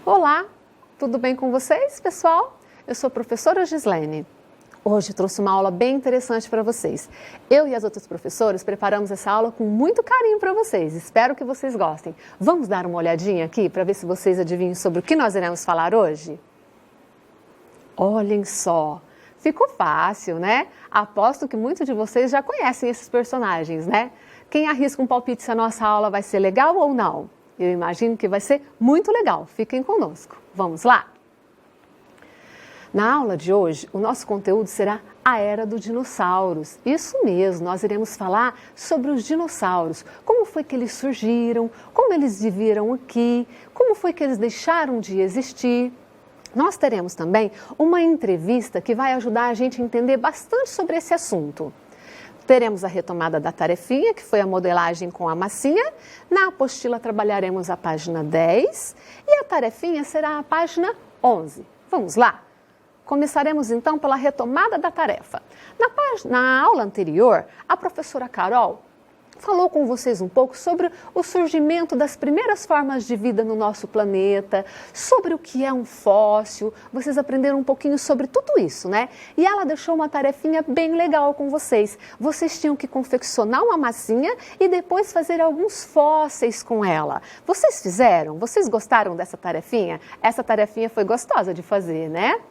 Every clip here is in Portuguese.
Olá, tudo bem com vocês, pessoal? Eu sou a professora Gislene. Hoje trouxe uma aula bem interessante para vocês. Eu e as outras professoras preparamos essa aula com muito carinho para vocês. Espero que vocês gostem. Vamos dar uma olhadinha aqui para ver se vocês adivinham sobre o que nós iremos falar hoje? Olhem só, ficou fácil, né? Aposto que muitos de vocês já conhecem esses personagens, né? Quem arrisca um palpite se a nossa aula vai ser legal ou não? Eu imagino que vai ser muito legal. Fiquem conosco. Vamos lá? Na aula de hoje, o nosso conteúdo será a Era dos Dinossauros. Isso mesmo, nós iremos falar sobre os dinossauros. Como foi que eles surgiram, como eles viveram aqui, como foi que eles deixaram de existir. Nós teremos também uma entrevista que vai ajudar a gente a entender bastante sobre esse assunto. Teremos a retomada da tarefinha, que foi a modelagem com a massinha. Na apostila trabalharemos a página 10 e a tarefinha será a página 11. Vamos lá? Começaremos então pela retomada da tarefa. Na aula anterior, a professora Carol falou com vocês um pouco sobre o surgimento das primeiras formas de vida no nosso planeta, sobre o que é um fóssil. Vocês aprenderam um pouquinho sobre tudo isso, né? E ela deixou uma tarefinha bem legal com vocês. Vocês tinham que confeccionar uma massinha e depois fazer alguns fósseis com ela. Vocês fizeram? Vocês gostaram dessa tarefinha? Essa tarefinha foi gostosa de fazer, né?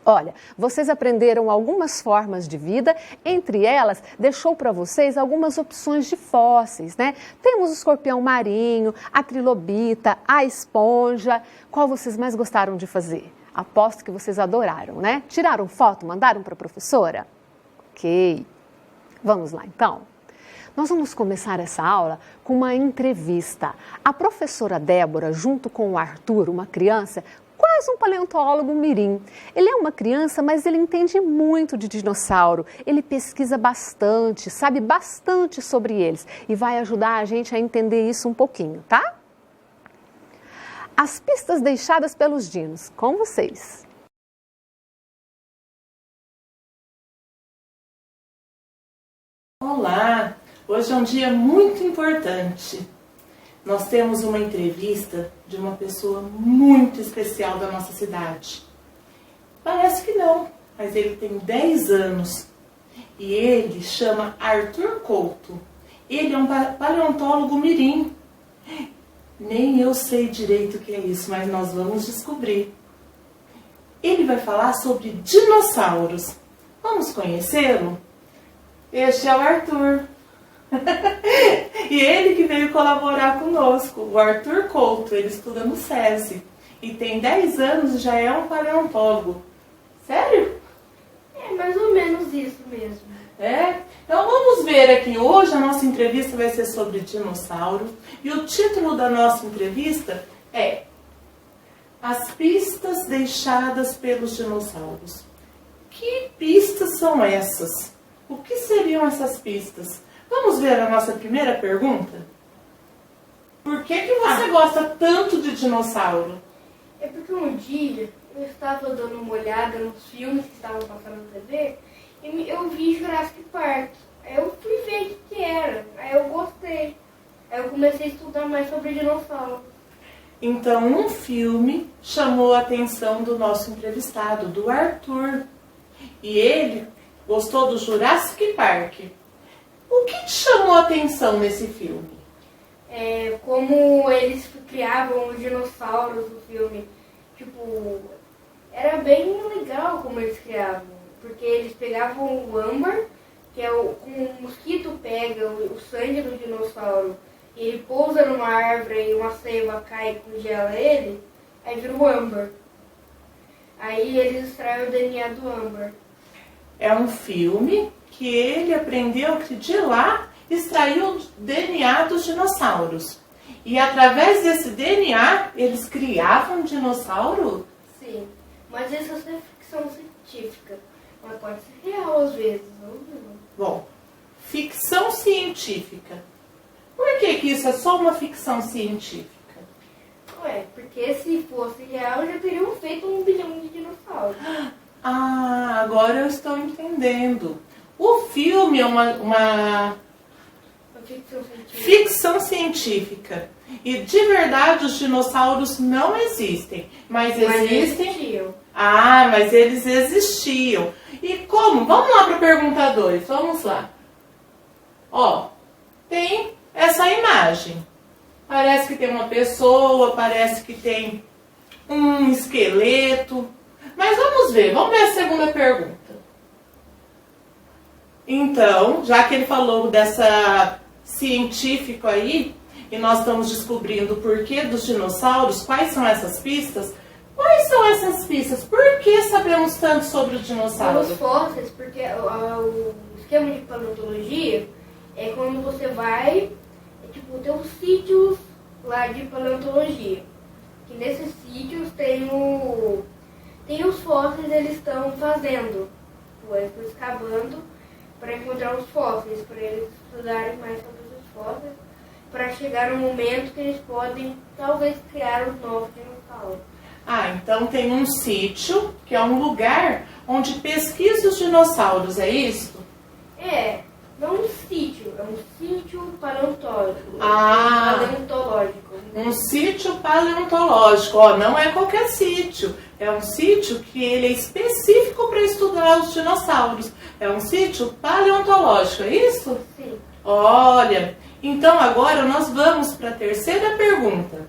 Olha, vocês aprenderam algumas formas de vida, entre elas deixou para vocês algumas opções de fósseis, né? Temos o escorpião marinho, a trilobita, a esponja. Qual vocês mais gostaram de fazer? Aposto que vocês adoraram, né? Tiraram foto, mandaram para a professora? Ok, vamos lá então. Nós vamos começar essa aula com uma entrevista. A professora Débora, junto com o Arthur, uma criança, quase um paleontólogo mirim. Ele é uma criança, mas ele entende muito de dinossauro. Ele pesquisa bastante, sabe bastante sobre eles e vai ajudar a gente a entender isso um pouquinho, tá? As pistas deixadas pelos dinos, com vocês. Olá, hoje é um dia muito importante. Nós temos uma entrevista de uma pessoa muito especial da nossa cidade. Parece que não, mas ele tem 10 anos e ele chama Arthur Couto. Ele é um paleontólogo mirim. Nem eu sei direito o que é isso, mas nós vamos descobrir. Ele vai falar sobre dinossauros. Vamos conhecê-lo? Este é o Arthur. E ele que veio colaborar conosco, o Arthur Couto. Ele estuda no SESI e tem 10 anos e já é um paleontólogo. Sério? É mais ou menos isso mesmo. É? Então vamos ver aqui. Hoje a nossa entrevista vai ser sobre dinossauro e o título da nossa entrevista é As pistas deixadas pelos dinossauros. Que pistas são essas? O que seriam essas pistas? Vamos ver a nossa primeira pergunta? Por que você gosta tanto de dinossauro? É porque um dia eu estava dando uma olhada nos filmes que estavam passando na TV e eu vi Jurassic Park. Aí eu fui ver o que era. Aí eu gostei. Aí eu comecei a estudar mais sobre dinossauro. Então um filme chamou a atenção do nosso entrevistado, do Arthur. E ele gostou do Jurassic Park. O que te chamou a atenção nesse filme? Como eles criavam os dinossauros no filme. Tipo, era bem legal como eles criavam. Porque eles pegavam o âmbar, que é como um mosquito pega o sangue do dinossauro, e ele pousa numa árvore e uma seiva cai e congela ele, aí vira o âmbar. Aí eles extraem o DNA do âmbar. É um filme que ele aprendeu que de lá extraiu o DNA dos dinossauros. E através desse DNA, eles criavam um dinossauro? Sim, mas isso é ficção científica. Mas pode ser real às vezes, não? Bom, ficção científica. Por que isso é só uma ficção científica? Ué, porque se fosse real, já teriam feito 1 bilhão de dinossauros. Ah, agora eu estou entendendo. O filme é uma Ficção científica. ficção científica. E de verdade os dinossauros não existem, mas existem... existiam. Ah, mas eles existiam. E como? Vamos lá para a pergunta 2, vamos lá. Ó, tem essa imagem. Parece que tem uma pessoa, parece que tem um esqueleto. Mas vamos ver a segunda pergunta. Então, já que ele falou dessa científico aí, e nós estamos descobrindo o porquê dos dinossauros, quais são essas pistas? Quais são essas pistas? Por que sabemos tanto sobre o dinossauro? Os fósseis, porque o esquema de paleontologia é quando você vai, tem os sítios lá de paleontologia. Que nesses sítios tem os fósseis, eles estão fazendo, eles estão escavando para encontrar os fósseis, para eles estudarem mais sobre os fósseis, para chegar no momento que eles podem, talvez, criar os novos dinossauros. Ah, então tem um sítio, que é um lugar onde pesquisa os dinossauros, é isso? Não um sítio, é um sítio paleontológico. Paleontológico. Um sítio paleontológico, não é qualquer sítio. É um sítio que ele é específico para estudar os dinossauros. É um sítio paleontológico, é isso? Sim. Olha, então agora nós vamos para a terceira pergunta.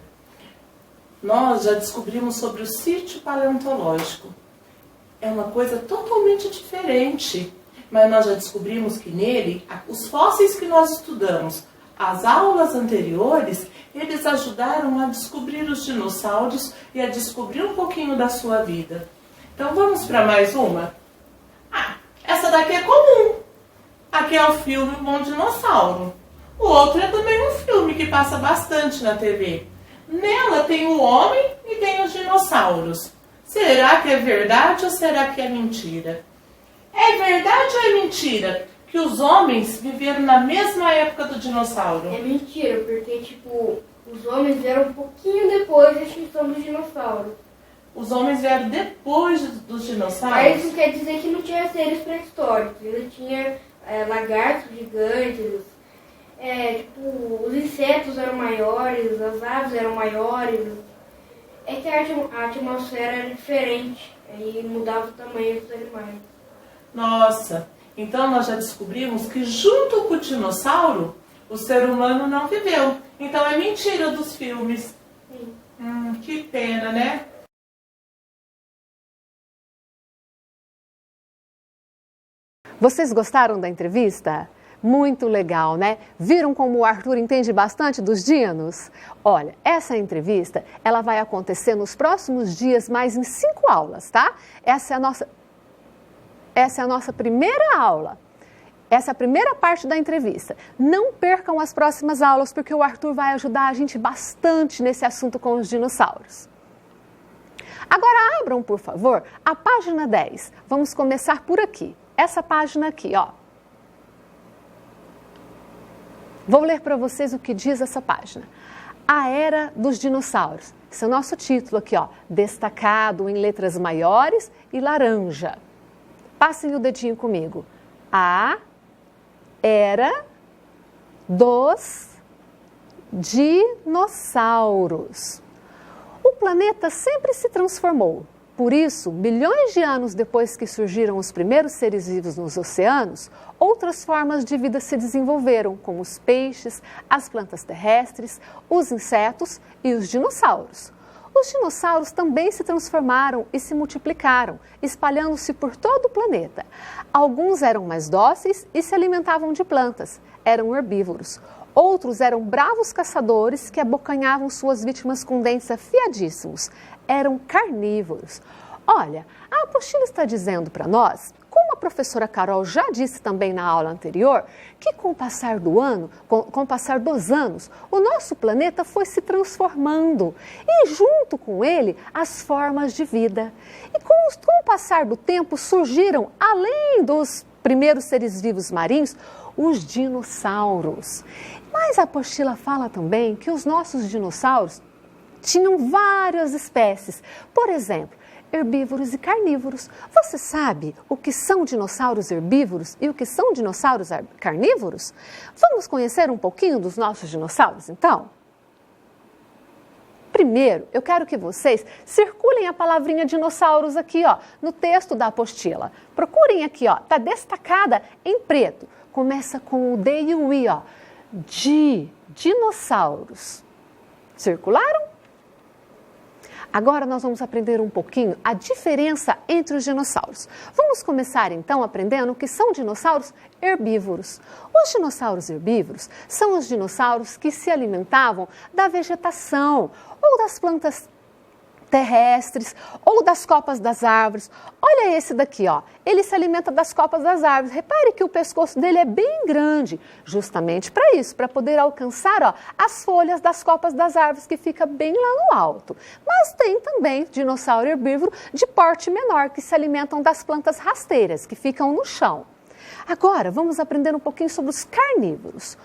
Nós já descobrimos sobre o sítio paleontológico. É uma coisa totalmente diferente. Mas nós já descobrimos que nele, os fósseis que nós estudamos, as aulas anteriores, eles ajudaram a descobrir os dinossauros e a descobrir um pouquinho da sua vida. Então vamos para mais uma? Essa daqui é comum. Aqui é o filme O Bom Dinossauro. O outro é também um filme que passa bastante na TV. Nela tem o homem e tem os dinossauros. Será que é verdade ou será que é mentira? É verdade ou é mentira que os homens viveram na mesma época do dinossauro? É mentira, porque, os homens vieram um pouquinho depois da extinção dos dinossauros. Os homens vieram depois dos dinossauros? Mas isso quer dizer que não tinha seres pré-históricos. Ainda tinha lagartos gigantes, os insetos eram maiores, as aves eram maiores. É que a atmosfera era diferente e mudava o tamanho dos animais. Nossa, então nós já descobrimos que junto com o dinossauro, o ser humano não viveu. Então é mentira dos filmes. Sim. Que pena, né? Vocês gostaram da entrevista? Muito legal, né? Viram como o Arthur entende bastante dos dinos? Olha, essa entrevista, ela vai acontecer nos próximos dias, mais em 5 aulas, tá? Essa é a nossa primeira aula. Essa é a primeira parte da entrevista. Não percam as próximas aulas, porque o Arthur vai ajudar a gente bastante nesse assunto com os dinossauros. Agora abram, por favor, a página 10. Vamos começar por aqui. Essa página aqui, ó. Vou ler para vocês o que diz essa página. A Era dos Dinossauros. Esse é o nosso título aqui, ó. Destacado em letras maiores e laranja. Passem o dedinho comigo. A Era dos Dinossauros. O planeta sempre se transformou. Por isso, milhões de anos depois que surgiram os primeiros seres vivos nos oceanos, outras formas de vida se desenvolveram, como os peixes, as plantas terrestres, os insetos e os dinossauros. Os dinossauros também se transformaram e se multiplicaram, espalhando-se por todo o planeta. Alguns eram mais dóceis e se alimentavam de plantas, eram herbívoros. Outros eram bravos caçadores que abocanhavam suas vítimas com dentes afiadíssimos. Eram carnívoros. Olha, a apostila está dizendo para nós, como a professora Carol já disse também na aula anterior, que com o passar dos anos, o nosso planeta foi se transformando e junto com ele as formas de vida. E com o passar do tempo surgiram, além dos primeiros seres vivos marinhos, os dinossauros. Mas a apostila fala também que os nossos dinossauros tinham várias espécies. Por exemplo, herbívoros e carnívoros. Você sabe o que são dinossauros herbívoros e o que são dinossauros carnívoros? Vamos conhecer um pouquinho dos nossos dinossauros, então? Primeiro, eu quero que vocês circulem a palavrinha dinossauros aqui, ó, no texto da apostila. Procurem aqui, ó, tá destacada em preto. Começa com o D e o I, ó. Dinossauros. Circularam? Agora nós vamos aprender um pouquinho a diferença entre os dinossauros. Vamos começar então aprendendo o que são dinossauros herbívoros. Os dinossauros herbívoros são os dinossauros que se alimentavam da vegetação ou das plantas terrestres ou das copas das árvores. Olha esse daqui, ó. Ele se alimenta das copas das árvores. Repare que o pescoço dele é bem grande, justamente para isso, para poder alcançar, ó, as folhas das copas das árvores que fica bem lá no alto. Mas tem também dinossauro herbívoro de porte menor que se alimentam das plantas rasteiras que ficam no chão. Agora, vamos aprender um pouquinho sobre os carnívoros.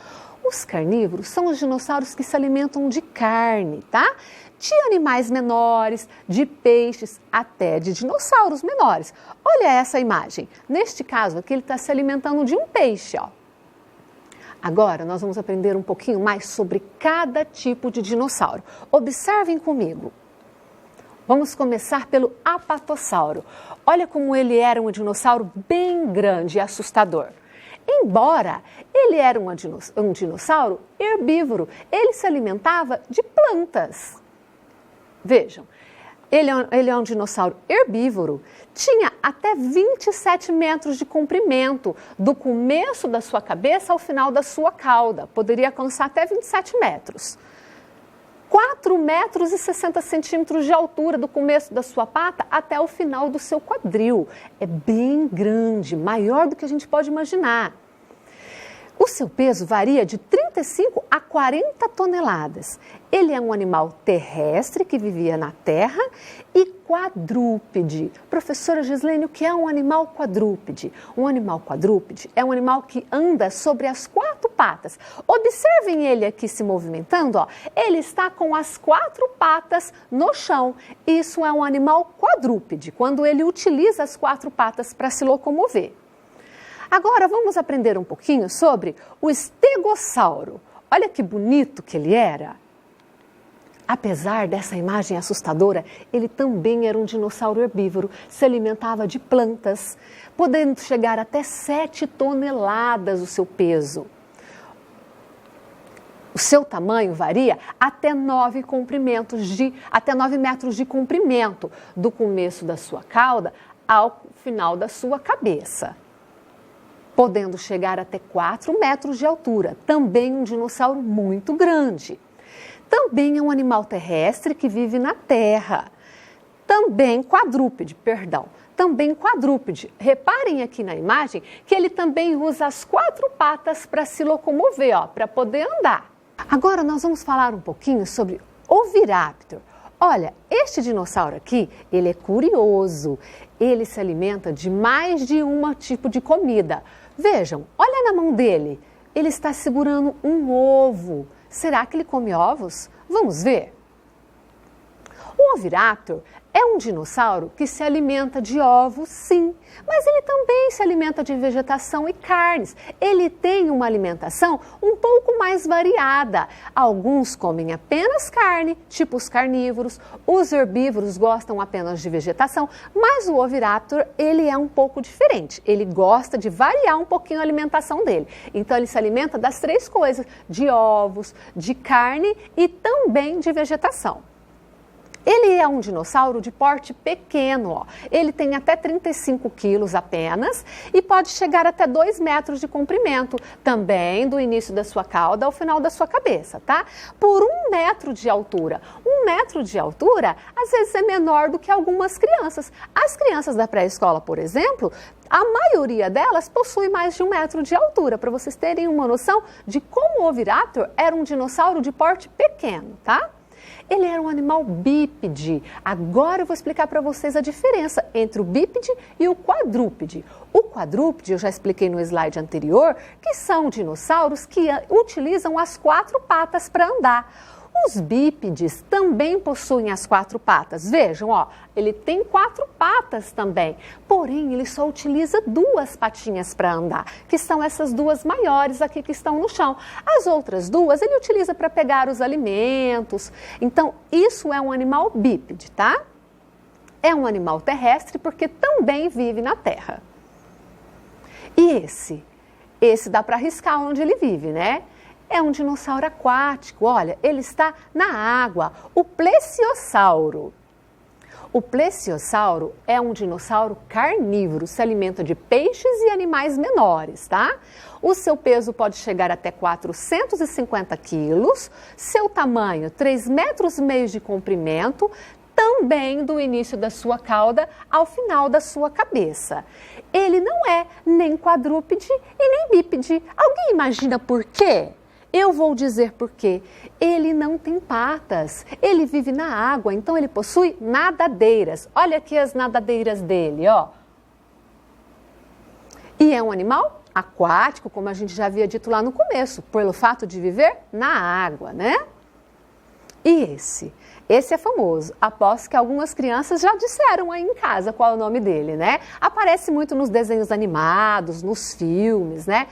Os carnívoros são os dinossauros que se alimentam de carne, tá? De animais menores, de peixes, até de dinossauros menores. Olha essa imagem. Neste caso aqui, ele está se alimentando de um peixe, ó. Agora, nós vamos aprender um pouquinho mais sobre cada tipo de dinossauro. Observem comigo. Vamos começar pelo apatossauro. Olha como ele era um dinossauro bem grande e assustador. Embora ele era um dinossauro herbívoro, ele se alimentava de plantas. Vejam, ele é um dinossauro herbívoro, tinha até 27 metros de comprimento, do começo da sua cabeça ao final da sua cauda, poderia alcançar até 27 metros. 4 metros e 60 centímetros de altura do começo da sua pata até o final do seu quadril. É bem grande, maior do que a gente pode imaginar. O seu peso varia de 35 a 40 toneladas. Ele é um animal terrestre que vivia na terra e quadrúpede. Professora Gislene, o que é um animal quadrúpede? Um animal quadrúpede é um animal que anda sobre as 4 patas. Observem ele aqui se movimentando, ó. Ele está com as 4 patas no chão. Isso é um animal quadrúpede, quando ele utiliza as 4 patas para se locomover. Agora vamos aprender um pouquinho sobre o estegossauro. Olha que bonito que ele era. Apesar dessa imagem assustadora, ele também era um dinossauro herbívoro, se alimentava de plantas, podendo chegar até 7 toneladas o seu peso. O seu tamanho varia até 9 metros de comprimento, do começo da sua cauda ao final da sua cabeça, podendo chegar até 4 metros de altura, também um dinossauro muito grande. Também é um animal terrestre que vive na terra, também quadrúpede. Reparem aqui na imagem que ele também usa as 4 patas para se locomover, ó, para poder andar. Agora nós vamos falar um pouquinho sobre Oviraptor. Olha, este dinossauro aqui, ele é curioso, ele se alimenta de mais de um tipo de comida. Vejam, olha na mão dele, ele está segurando um ovo. Será que ele come ovos? Vamos ver. O Oviraptor é um dinossauro que se alimenta de ovos, sim, mas ele também se alimenta de vegetação e carnes. Ele tem uma alimentação um pouco mais variada. Alguns comem apenas carne, tipo os carnívoros. Os herbívoros gostam apenas de vegetação, mas o Oviraptor, ele é um pouco diferente. Ele gosta de variar um pouquinho a alimentação dele. Então, ele se alimenta das 3 coisas, de ovos, de carne e também de vegetação. Ele é um dinossauro de porte pequeno, ó. Ele tem até 35 quilos apenas e pode chegar até 2 metros de comprimento, também do início da sua cauda ao final da sua cabeça, tá? Por 1 metro de altura. 1 metro de altura, às vezes é menor do que algumas crianças. As crianças da pré-escola, por exemplo, a maioria delas possui mais de 1 metro de altura, para vocês terem uma noção de como o Oviraptor era um dinossauro de porte pequeno, tá? Ele era um animal bípede. Agora eu vou explicar para vocês a diferença entre o bípede e o quadrúpede. O quadrúpede, eu já expliquei no slide anterior, que são dinossauros que utilizam as 4 patas para andar. Os bípedes também possuem as 4 patas. Vejam, ó, ele tem 4 patas também, porém ele só utiliza 2 patinhas para andar, que são essas 2 maiores aqui que estão no chão. As outras 2 ele utiliza para pegar os alimentos. Então, isso é um animal bípede, tá? É um animal terrestre porque também vive na terra. E esse dá para arriscar onde ele vive, né? É um dinossauro aquático, olha, ele está na água, o plesiosauro. O plesiosauro é um dinossauro carnívoro, se alimenta de peixes e animais menores, tá? O seu peso pode chegar até 450 quilos, seu tamanho 3,5 metros de comprimento, também do início da sua cauda ao final da sua cabeça. Ele não é nem quadrúpede e nem bípede. Alguém imagina por quê? Eu vou dizer por quê. Ele não tem patas, ele vive na água, então ele possui nadadeiras. Olha aqui as nadadeiras dele, ó. E é um animal aquático, como a gente já havia dito lá no começo, pelo fato de viver na água, né? E esse é famoso. Aposto que algumas crianças já disseram aí em casa qual é o nome dele, né? Aparece muito nos desenhos animados, nos filmes, né?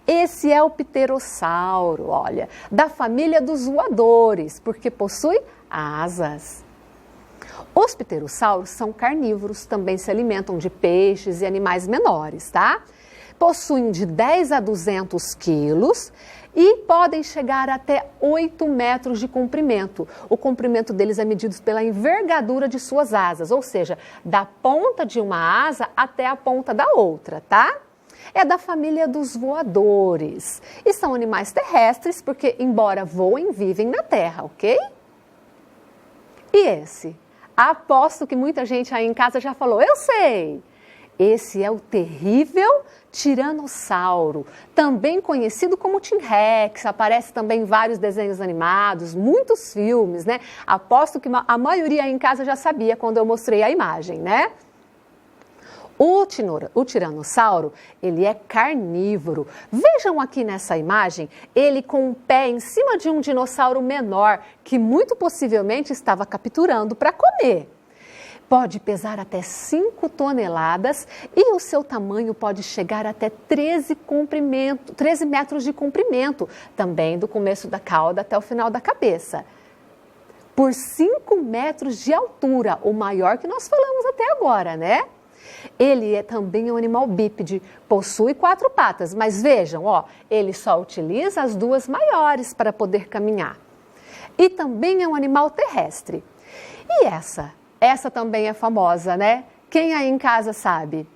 Esse é o pterossauro, olha, da família dos voadores, porque possui asas. Os pterossauros são carnívoros, também se alimentam de peixes e animais menores, tá? Possuem de 10 a 200 quilos e podem chegar até 8 metros de comprimento. O comprimento deles é medido pela envergadura de suas asas, ou seja, da ponta de uma asa até a ponta da outra, tá? É da família dos voadores. E são animais terrestres porque, embora voem, vivem na terra, ok? E esse? Aposto que muita gente aí em casa já falou, eu sei! Esse é o terrível tiranossauro, também conhecido como T-Rex, aparece também em vários desenhos animados, muitos filmes, né? Aposto que a maioria aí em casa já sabia quando eu mostrei a imagem, né? O tiranossauro, ele é carnívoro. Vejam aqui nessa imagem, ele com um pé em cima de um dinossauro menor, que muito possivelmente estava capturando para comer. Pode pesar até 5 toneladas e o seu tamanho pode chegar até 13 metros de comprimento, também do começo da cauda até o final da cabeça. Por 5 metros de altura, o maior que nós falamos até agora, né? Ele é também um animal bípede, possui 4 patas, mas vejam, ó, ele só utiliza as 2 maiores para poder caminhar. E também é um animal terrestre. E essa também é famosa, né? Quem aí em casa sabe?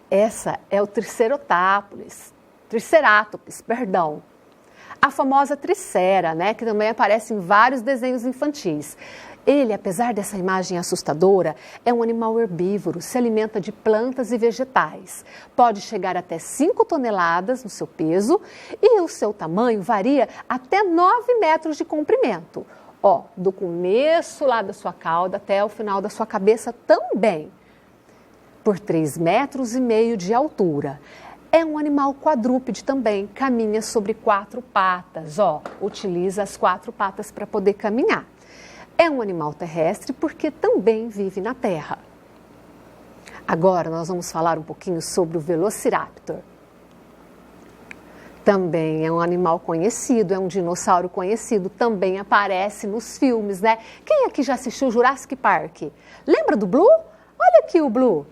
Essa é o Triceratops, perdão. A famosa tricera, né? Que também aparece em vários desenhos infantis. Ele, apesar dessa imagem assustadora, é um animal herbívoro, se alimenta de plantas e vegetais. Pode chegar até 5 toneladas no seu peso e o seu tamanho varia até 9 metros de comprimento. Ó, do começo lá da sua cauda até o final da sua cabeça também, por 3,5 metros de altura. É um animal quadrúpede também, caminha sobre 4 patas, ó, utiliza as 4 patas para poder caminhar. É um animal terrestre porque também vive na terra. Agora nós vamos falar um pouquinho sobre o Velociraptor. Também é um animal conhecido, é um dinossauro conhecido, também aparece nos filmes, né? Quem aqui já assistiu Jurassic Park? Lembra do Blue? Olha aqui o Blue.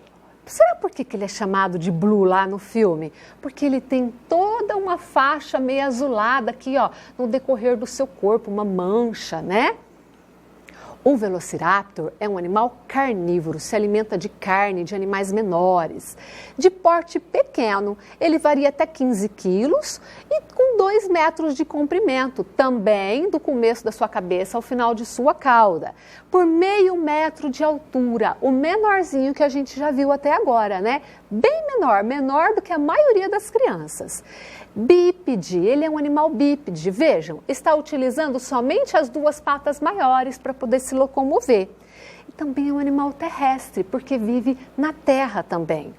Será por que ele é chamado de Blue lá no filme? Porque ele tem toda uma faixa meio azulada aqui, ó, no decorrer do seu corpo, uma mancha, né? O Velociraptor é um animal carnívoro, se alimenta de carne de animais menores. De porte pequeno, ele varia até 15 quilos e com 2 metros de comprimento, também do começo da sua cabeça ao final de sua cauda. Por 0,5 metro de altura, o menorzinho que a gente já viu até agora, né? Bem menor, menor do que a maioria das crianças. Bípede, ele é um animal bípede, vejam, está utilizando somente as 2 patas maiores para poder se locomover. E também é um animal terrestre, porque vive na terra também.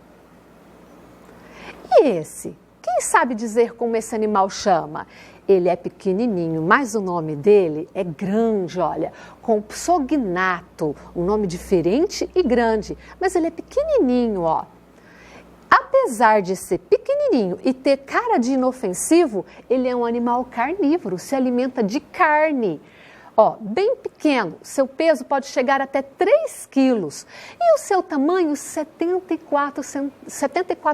E esse? Quem Quem sabe dizer como esse animal chama? Ele é pequenininho, mas o nome dele é grande, olha, Compsognato, um nome diferente e grande, mas ele é pequenininho, ó. Apesar de ser pequenininho e ter cara de inofensivo, ele é um animal carnívoro, se alimenta de carne. Ó, bem pequeno, seu peso pode chegar até 3 quilos e o seu tamanho 74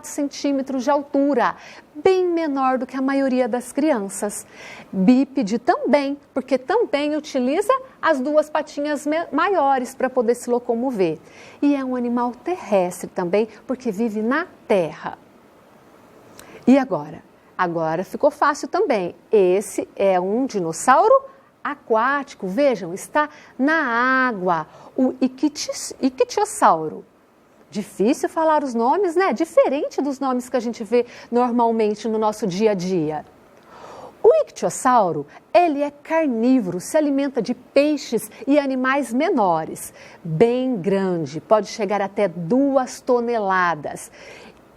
centímetros de altura, bem menor do que a maioria das crianças. Bípede também, porque também utiliza as 2 patinhas maiores para poder se locomover. E é um animal terrestre também, porque vive na terra. E agora? Agora ficou fácil também. Esse é um dinossauro aquático, vejam, está na água, o ictiosauro. Difícil falar os nomes, né? Diferente dos nomes que a gente vê normalmente no nosso dia a dia. O ictiosauro, ele é carnívoro, se alimenta de peixes e animais menores, bem grande, pode chegar até 2 toneladas.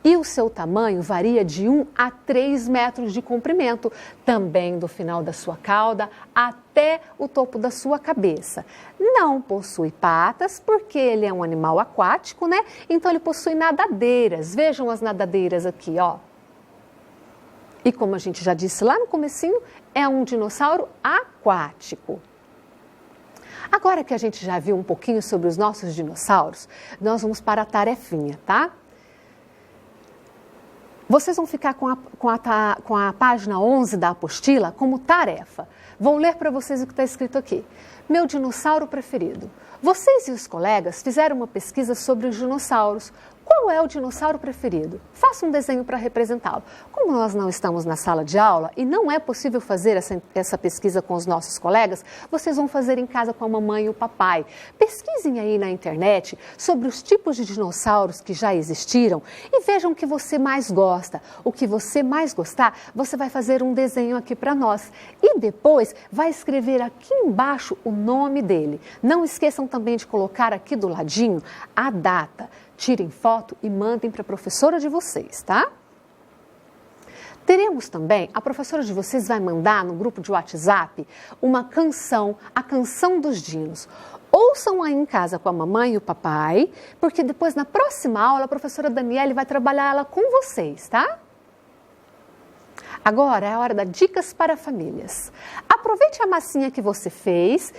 E o seu tamanho varia de 1 a 3 metros de comprimento, também do final da sua cauda até o topo da sua cabeça. Não possui patas, porque ele é um animal aquático, né? Então ele possui nadadeiras. Vejam as nadadeiras aqui, ó. E como a gente já disse lá no comecinho, é um dinossauro aquático. Agora que a gente já viu um pouquinho sobre os nossos dinossauros, nós vamos para a tarefinha, tá? Vocês vão ficar com a página 11 da apostila como tarefa. Vou ler para vocês o que está escrito aqui. Meu dinossauro preferido. Vocês e os colegas fizeram uma pesquisa sobre os dinossauros. Qual é o dinossauro preferido? Faça um desenho para representá-lo. Como nós não estamos na sala de aula e não é possível fazer essa pesquisa com os nossos colegas, vocês vão fazer em casa com a mamãe e o papai. Pesquisem aí na internet sobre os tipos de dinossauros que já existiram e vejam o que você mais gosta. O que você mais gostar, você vai fazer um desenho aqui para nós. E depois vai escrever aqui embaixo o nome dele. Não esqueçam também de colocar aqui do ladinho a data. Tirem foto e mandem para a professora de vocês, tá? Teremos também, a professora de vocês vai mandar no grupo de WhatsApp uma canção, a canção dos dinos. Ouçam aí em casa com a mamãe e o papai, porque depois na próxima aula a professora Daniele vai trabalhar ela com vocês, tá? Agora é a hora das dicas para famílias. Aproveite a massinha que você fez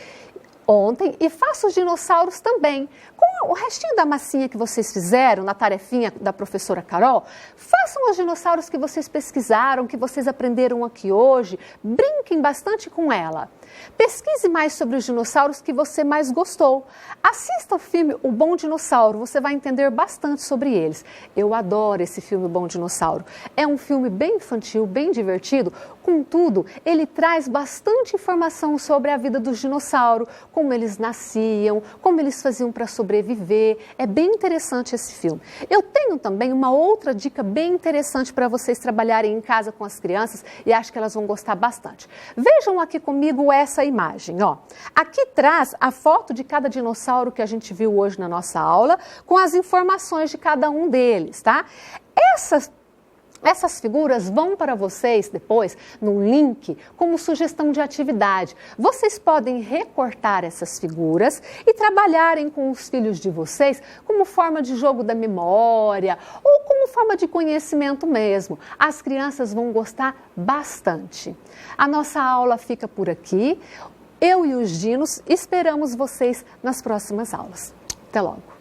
ontem e faça os dinossauros também. Com o restinho da massinha que vocês fizeram na tarefinha da professora Carol, façam os dinossauros que vocês pesquisaram, que vocês aprenderam aqui hoje, brinquem bastante com ela. Pesquise mais sobre os dinossauros que você mais gostou. Assista o filme O Bom Dinossauro, você vai entender bastante sobre eles. Eu adoro esse filme O Bom Dinossauro. É um filme bem infantil, bem divertido, contudo, ele traz bastante informação sobre a vida dos dinossauros, como eles nasciam, como eles faziam para sobreviver. É bem interessante esse filme. Eu tenho também uma outra dica bem interessante para vocês trabalharem em casa com as crianças e acho que elas vão gostar bastante. Vejam aqui comigo essa imagem, ó. Aqui traz a foto de cada dinossauro que a gente viu hoje na nossa aula, com as informações de cada um deles, tá? Essas figuras vão para vocês depois no link como sugestão de atividade. Vocês podem recortar essas figuras e trabalharem com os filhos de vocês como forma de jogo da memória ou como forma de conhecimento mesmo. As crianças vão gostar bastante. A nossa aula fica por aqui. Eu e os dinos esperamos vocês nas próximas aulas. Até logo!